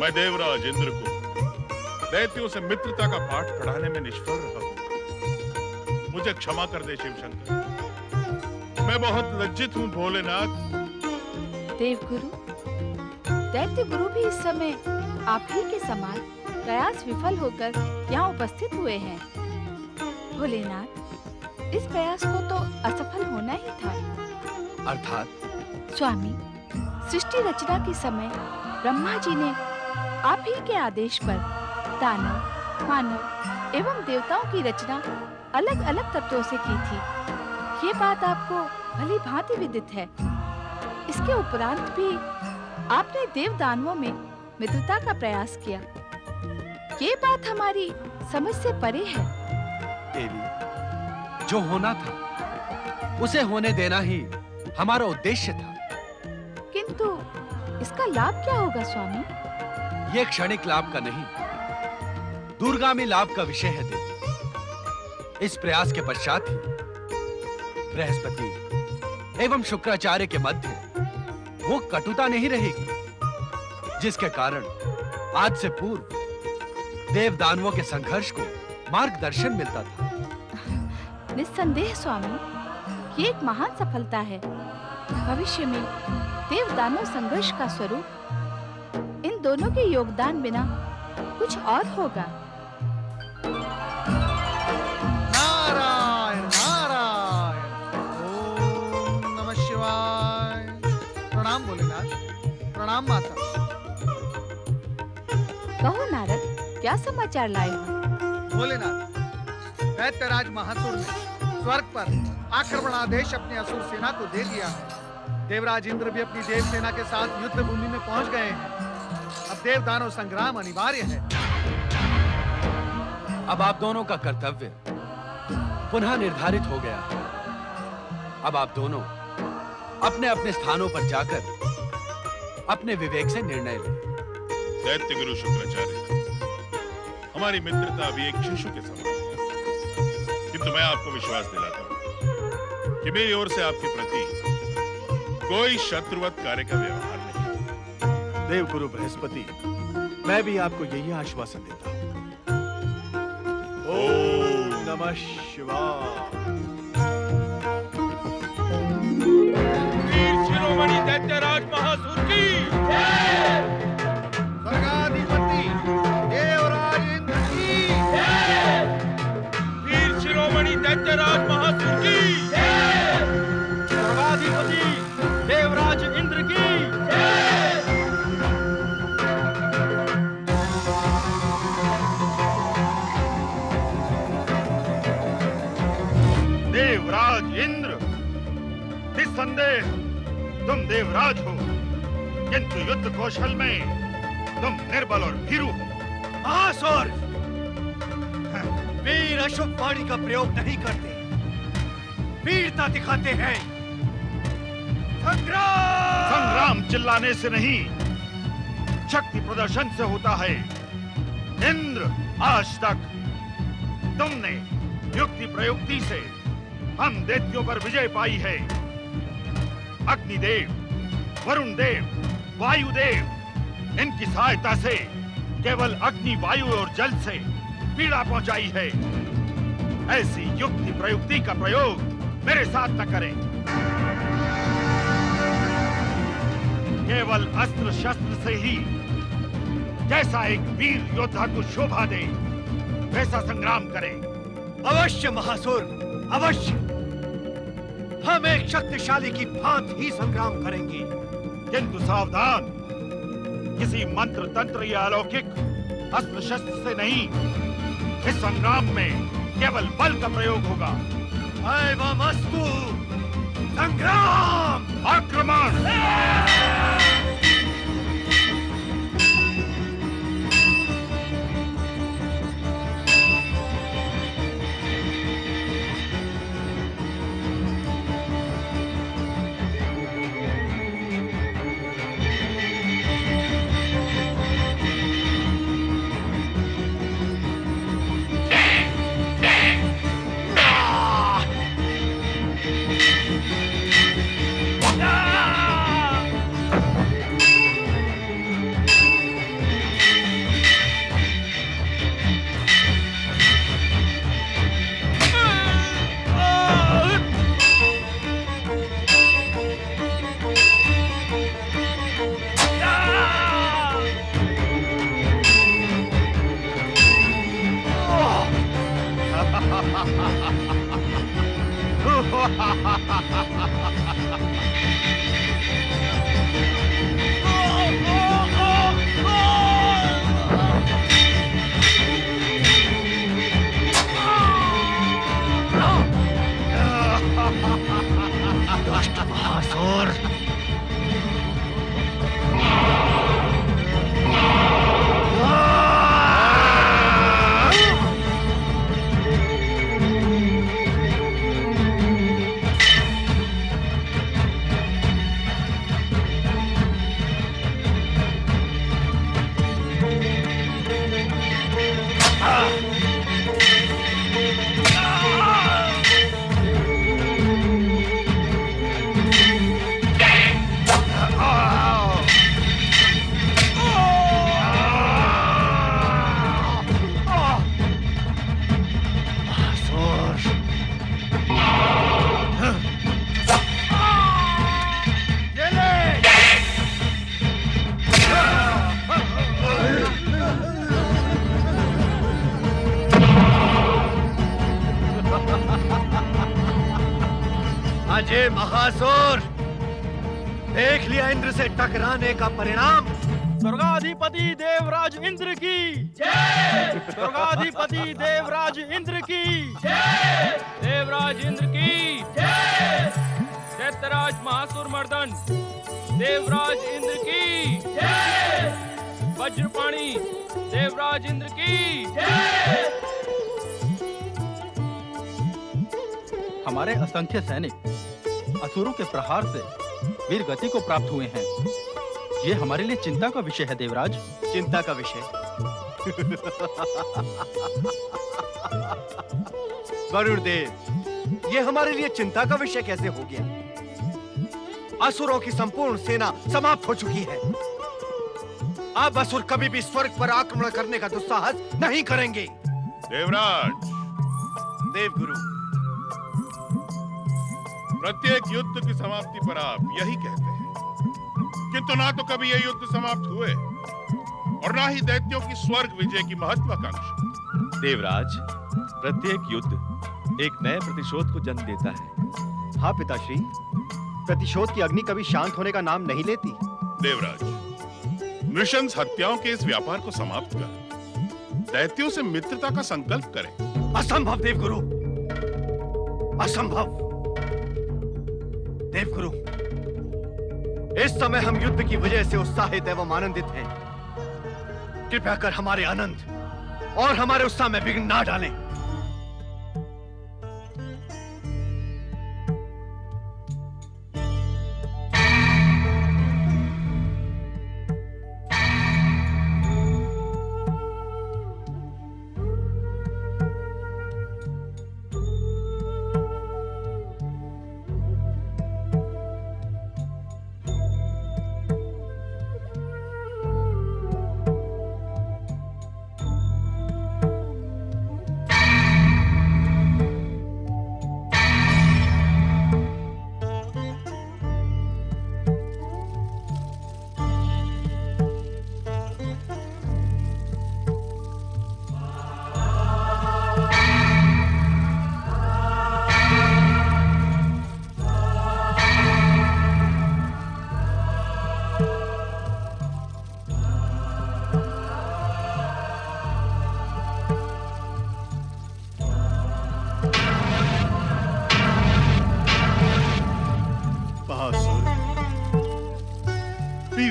मैं देवराज इंद्र को दैत्यों से मित्रता का पाठ पढ़ाने में निष्फल रहा हूं। मुझे क्षमा कर दे शिव शंकर, मैं बहुत लज्जित हूं भोलेनाथ। देवगुरु, दैत्य गुरु भी इस समय आप ही के समान प्रयास विफल होकर यहाँ उपस्थित हुए हैं। भोलेनाथ, इस प्रयास को तो असफल होना ही था। अर्थात? स्वामी, सृष्टि रचना के समय ब्रह्मा जी ने आप ही के आदेश पर दानव, मानव एवं देवताओं की रचना अलग अलग तत्वों से की थी। ये बात आपको भली भांति विदित है। इसके उपरांत भी आपने देव दानवों में मित्रता का प्रयास किया। ये बात हमारी समझ से परे है। देवी, जो होना था उसे होने देना ही हमारा उद्देश्य था। किंतु इसका लाभ क्या होगा स्वामी? ये क्षणिक लाभ का नहीं, दूरगामी लाभ का विषय है देवी। इस प्रयास के पश्चात ही बृहस्पति एवं शुक्राचार्य के मध्य वो कटुता नहीं रहेगी, जिसके कारण आज से पूर्व देव दानवों के संघर्ष को मार्गदर्शन मिलता था। निस्संदेह स्वामी, ये एक महान सफलता है। भविष्य में देव दानव संघर्ष का स्वरूप इन दोनों के योगदान बिना कुछ और होगा। नारायण नारायण, ओम नमः शिवाय। प्रणाम भोलेनाथ, प्रणाम माता। कहो नारद, क्या समाचार लाए हो? भोलेनाथ, दैत्यराज महासुर ने स्वर्ग पर आक्रमण आदेश अपनी असुर सेना को दे दिया है। देवराज इंद्र भी अपनी देव सेना के साथ युद्ध भूमि में पहुंच गए हैं। अब देव दानव संग्राम अनिवार्य है। अब आप दोनों का कर्तव्य पुनः निर्धारित हो गया है। अब आप दोनों अपने अपने स्थानों पर जाकर अपने विवेक से निर्णय लें। दैत्य गुरु शुक्राचार्य, हमारी मित्रता अभी एक शिशु के समान है, किंतु मैं आपको विश्वास दिलाता हूं कि मेरी ओर से आपके प्रति कोई शत्रुवत कार्य का व्यवहार नहीं। देवगुरु बृहस्पति, मैं भी आपको यही आश्वासन देता हूं। ओम नमः शिवाय। वीर शिरोमणि दैत्यराज महासुर की जय। स्वर्गाधिपति देवराज इंद्र की जय। वीर शिरोमणि दैत्यराज महासुर की जय। स्वर्गाधिपति देवराज इंद्र की जय। देवराज इंद्र, निस्संदेह तुम देवराज हो, किंतु युद्ध कौशल में तुम निर्बल और भीरू हो। महासुर, वीर अशुभ वाणी का प्रयोग नहीं करते, वीरता दिखाते हैं। संग्राम! संग्राम चिल्लाने से नहीं, शक्ति प्रदर्शन से होता है। इंद्र, आज तक तुमने युक्ति प्रयुक्ति से हम दैत्यों पर विजय पाई है। अग्निदेव, वरुण देव, वायुदेव, इनकी सहायता से केवल अग्नि, वायु और जल से पीड़ा पहुंचाई है। ऐसी युक्ति प्रयुक्ति का प्रयोग मेरे साथ न करें। केवल अस्त्र शस्त्र से ही जैसा एक वीर योद्धा को शोभा दे, वैसा संग्राम करें। अवश्य महासुर, अवश्य। हम एक शक्तिशाली की भांति ही संग्राम करेंगे। किंतु सावधान, किसी मंत्र तंत्र या अलौकिक अस्त्र शस्त्र से नहीं, इस संग्राम में केवल बल का प्रयोग होगा। एवमस्तु। संग्राम! आक्रमण! दुष्ट महासुर! अजय महासुर, देख लिया इंद्र से टकराने का परिणाम। स्वर्गाधिपति देवराज इंद्र की जय! स्वर्गाधिपति देवराज इंद्र की जय! देवराज इंद्र की जय! दैत्यराज महासुर मर्दन देवराज इंद्र की जय! वज्रपाणी देवराज इंद्र की जय! हमारे असंख्य सैनिक असुरों के प्रहार से वीर गति को प्राप्त हुए हैं। ये हमारे लिए चिंता का विषय है देवराज। चिंता का विषय? वरुण देव, ये हमारे लिए चिंता का विषय कैसे हो गया? असुरों की संपूर्ण सेना समाप्त हो चुकी है। अब असुर कभी भी स्वर्ग पर आक्रमण करने का दुस्साहस नहीं करेंगे। देवराज, देवगुरु, प्रत्येक युद्ध की समाप्ति पर आप यही कहते हैं, किंतु ना तो कभी ये युद्ध समाप्त हुए और ना ही दैत्यों की स्वर्ग विजय की महत्वाकांक्षा। देवराज, प्रत्येक युद्ध एक नए प्रतिशोध को जन्म देता है। हाँ पिताश्री, प्रतिशोध की अग्नि कभी शांत होने का नाम नहीं लेती। देवराज, नृशंस हत्याओं के इस व्यापार को समाप्त कर दैत्यों से मित्रता का संकल्प करें। असंभव देवगुरु, असंभव। देवगुरु, इस समय हम युद्ध की वजह से उत्साहित एवं आनंदित हैं। कृपया कर हमारे आनंद और हमारे उत्साह में विघ्न ना डालें।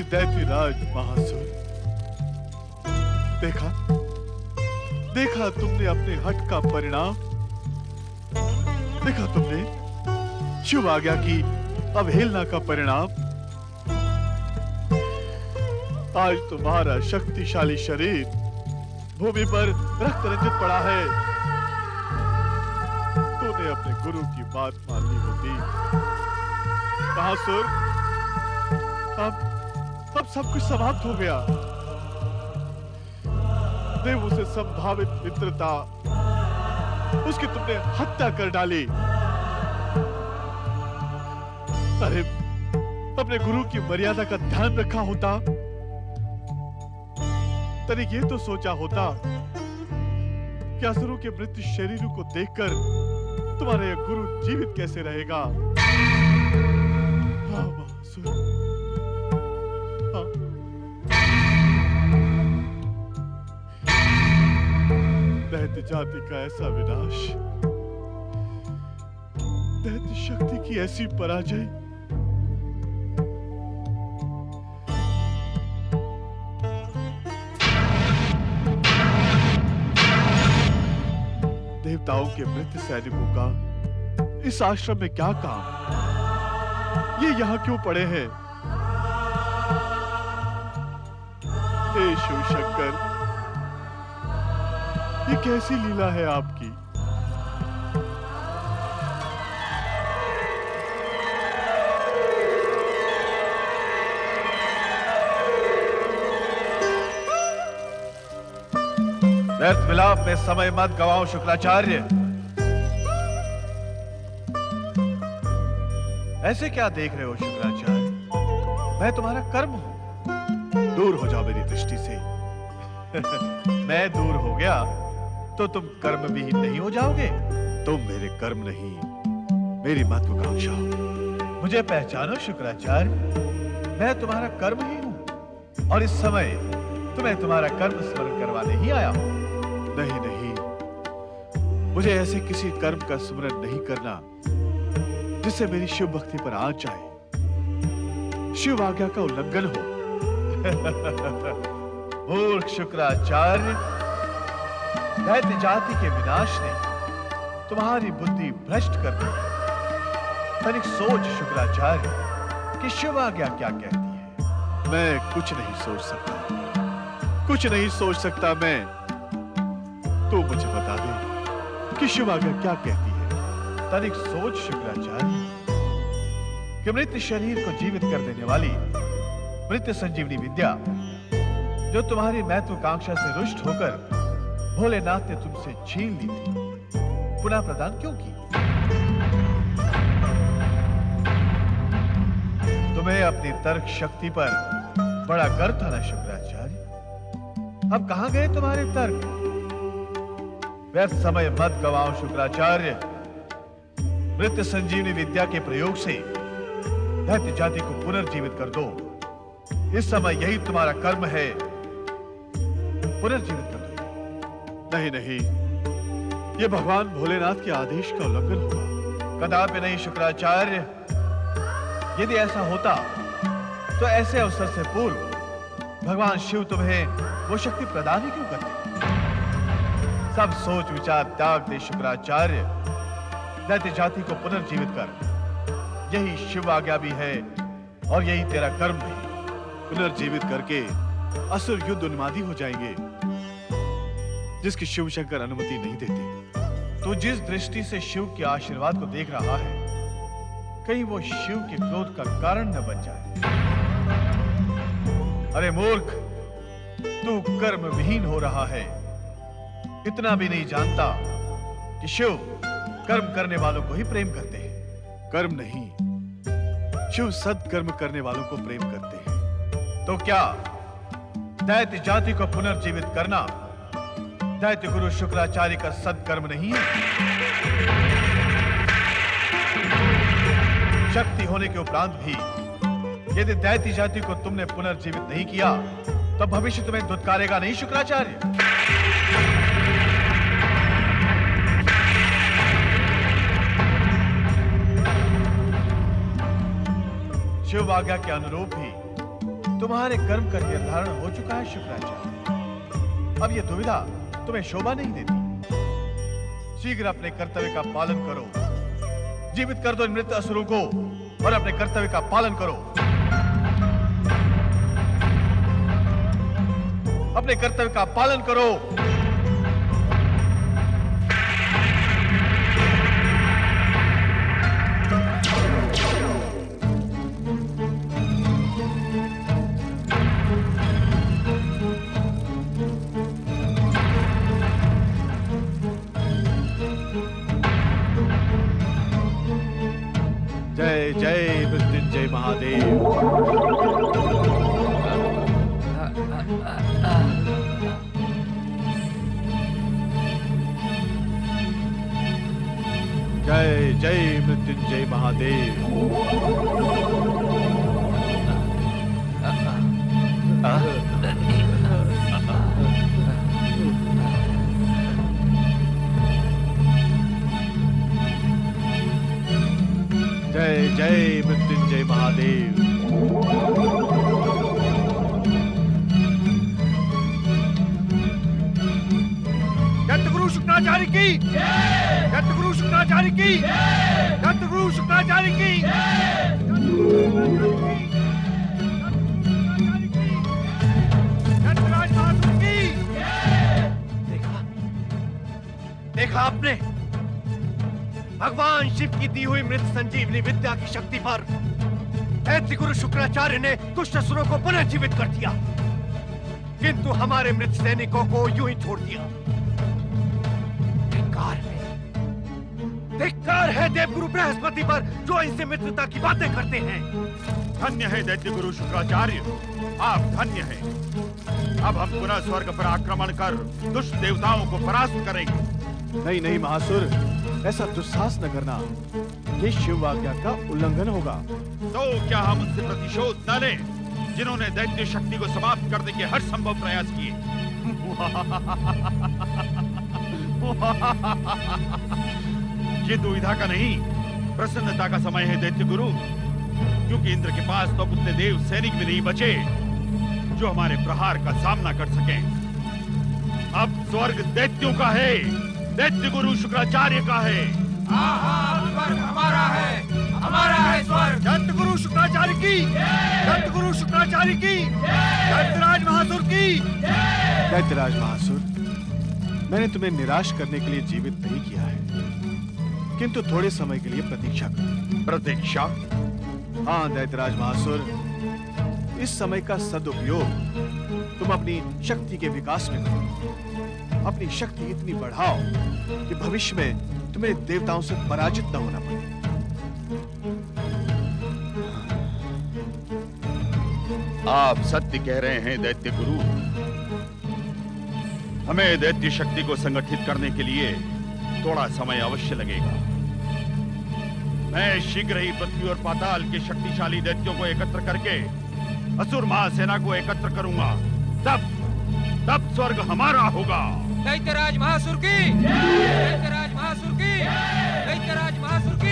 दैत्यराज महासुर, देखा देखा तुमने अपने हट का परिणाम। देखा तुमने शुभ आज्ञा की अवहेलना का परिणाम। आज तुम्हारा शक्तिशाली शरीर भूमि पर रक्त रंजित पड़ा है। तूने अपने गुरु की बात मान ली होती। महासुर, अब सब कुछ समाप्त हो गया। देवों से संभावित मित्रता, उसकी तुमने हत्या कर डाली। अरे, अपने गुरु की मर्यादा का ध्यान रखा होता, तनिक ये तो सोचा होता कि असुरों के मृत शरीरों को देखकर तुम्हारा ये गुरु जीवित कैसे रहेगा? हाँ महासुर, हाँ। दैत्य जाति का ऐसा विनाश, दैत्य शक्ति की ऐसी पराजय, देवताओं के मृत सैनिकों का इस आश्रम में क्या काम? ये यहां क्यों पड़े हैं? हे शिव शंकर, ये कैसी लीला है आपकी? व्यर्थ विलाप में समय मत गवाओ शुक्राचार्य। ऐसे क्या देख रहे हो शुक्राचार्य? मैं तुम्हारा कर्म हूं। दूर हो जाओ मेरी दृष्टि से। मैं दूर हो गया तो तुम कर्म विहीन नहीं हो जाओगे? तुम मेरे कर्म नहीं, मेरी महत्वाकांक्षा हो। मुझे पहचानो शुक्राचार्य, मैं तुम्हारा कर्म ही हूं और इस समय तुम्हें तुम्हारा कर्म स्मरण करवाने ही आया हूं। नहीं नहीं, मुझे ऐसे किसी कर्म का स्मरण नहीं करना जिससे मेरी शिव भक्ति पर आंच आए, शिव आज्ञा का उल्लंघन हो। मूर्ख शुक्राचार्य, दैत्य जाति के विनाश ने तुम्हारी बुद्धि भ्रष्ट कर दी। तनिक सोच शुक्राचार्य कि शिव आज्ञा क्या कहती है। मैं कुछ नहीं सोच सकता, कुछ नहीं सोच सकता मैं। तू मुझे बता दे कि शिव आज्ञा क्या कहती है। तनिक सोच शुक्राचार्य कि मृत शरीर को जीवित कर देने वाली मृत संजीवनी विद्या जो तुम्हारी महत्वाकांक्षा से रुष्ट होकर भोलेनाथ ने तुमसे छीन ली थी, पुनः प्रदान क्यों की? तुम्हें अपनी तर्क शक्ति पर बड़ा गर्व था ना शुक्राचार्य? अब कहां गए तुम्हारे तर्क? व्यर्थ समय मत गवाओ शुक्राचार्य। मृत संजीवनी विद्या के प्रयोग से दैत्य जाति को पुनर्जीवित कर दो। इस समय यही तुम्हारा कर्म है, पुनर्जीवित कर दो। नहीं नहीं, ये भगवान भोलेनाथ के आदेश का उल्लंघन होगा। कदापि नहीं शुक्राचार्य। यदि ऐसा होता तो ऐसे अवसर से पूर्व भगवान शिव तुम्हें वो शक्ति प्रदान ही क्यों करते? सब सोच विचार त्याग दे शुक्राचार्य। दैत्य जाति को पुनर्जीवित कर, यही शिव आज्ञा भी है और यही तेरा कर्म भी। पुनर्जीवित करके असुर युद्ध उन्मादी हो जाएंगे, जिसकी शिव शंकर अनुमति नहीं देते। तो जिस दृष्टि से शिव के आशीर्वाद को देख रहा है, कहीं वो शिव के क्रोध का कारण न बन जाए। अरे मूर्ख, तू कर्म विहीन हो रहा है। इतना भी नहीं जानता कि शिव कर्म करने वालों को ही प्रेम करते हैं। कर्म नहीं, शिव सत्कर्म करने वालों को प्रेम करते हैं। तो क्या दैत्य जाति को पुनर्जीवित करना दैत्य गुरु शुक्राचार्य का सत्कर्म नहीं है? शक्ति होने के उपरांत भी यदि दैत्य जाति को तुमने पुनर्जीवित नहीं किया तो भविष्य तुम्हें धुतकारेगा नहीं शुक्राचार्य? शिव आज्ञा के अनुरूप ही तुम्हारे कर्म का निर्धारण हो चुका है शुक्राचार्य। अब यह दुविधा तुम्हें शोभा नहीं देती। शीघ्र अपने कर्तव्य का पालन करो। जीवित कर दो इन मृत असुरों को और अपने कर्तव्य का पालन करो। अपने कर्तव्य का पालन करो। जय जय मृत्युंजय महादेव। मृत्युंजय महादेव। जय जय मृत्युंजय महादेव। दत्तगुरु शुक्राचार्य की, दत्तगुरु शुक्राचार्य की, दत्तगुरु शुक्राचार्य की, दत्तराज महासुर की। देखा, देखा आपने भगवान शिव की दी हुई मृत संजीवनी विद्या की शक्ति पर दैत्य गुरु शुक्राचार्य ने दुष्ट असुरों को पुनः जीवित कर दिया, किंतु हमारे मृत सैनिकों को यूं ही छोड़ दिया। धिक्कार है देवगुरु बृहस्पति पर जो इनसे मित्रता की बातें करते हैं। धन्य है दैत्य गुरु शुक्राचार्य, आप धन्य हैं। अब हम पुनः स्वर्ग पर आक्रमण कर दुष्ट देवताओं को परास्त करेंगे। नहीं नहीं महासुर, ऐसा दुस्साहस न करना, ये शिव आज्ञा का उल्लंघन होगा। तो क्या हम उनसे प्रतिशोध न लें जिन्होंने दैत्य शक्ति को समाप्त करने के हर संभव प्रयास किए? ये दुविधा का नहीं, प्रसन्नता का समय है दैत्य गुरु, क्योंकि इंद्र के पास तो उतने देव सैनिक भी नहीं बचे जो हमारे प्रहार का सामना कर सकें। अब स्वर्ग दैत्यों का है, दैत्य गुरु शुक्राचार्य का है। स्वर्ग हमारा है, हमारा है स्वर्ग। दत्त गुरु शुक्राचार्य की, दत्त गुरु शुक्राचार्य की, दत्तराज महासुर की। दैत्यराज महासुर, मैंने तुम्हें निराश करने के लिए जीवित नहीं किया है, किंतु थोड़े समय के लिए प्रतीक्षा करो। प्रतीक्षा? हाँ दैत्यराज महासुर, इस समय का सदुपयोग तुम अपनी शक्ति के विकास में करो। अपनी शक्ति इतनी बढ़ाओ कि भविष्य में तुम्हें देवताओं से पराजित न होना पड़े। आप सत्य कह रहे हैं दैत्य गुरु। हमें दैत्य शक्ति को संगठित करने के लिए थोड़ा समय अवश्य लगेगा। मैं शीघ्र ही पृथ्वी और पाताल के शक्तिशाली दैत्यों को एकत्र करके असुर महासेना को एकत्र करूंगा। तब स्वर्ग हमारा होगा। दैत्यराज महासुर की, दैत्यराज महासुर की, दैत्यराज महासुर की।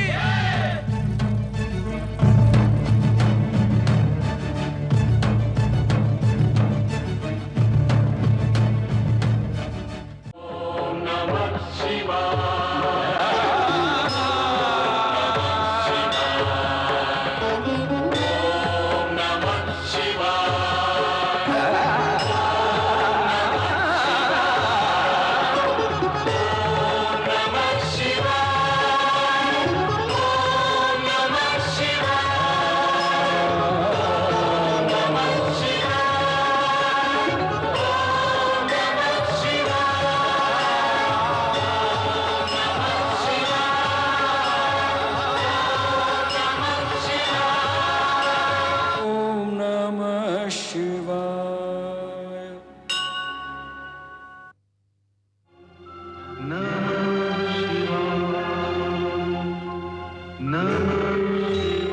नमः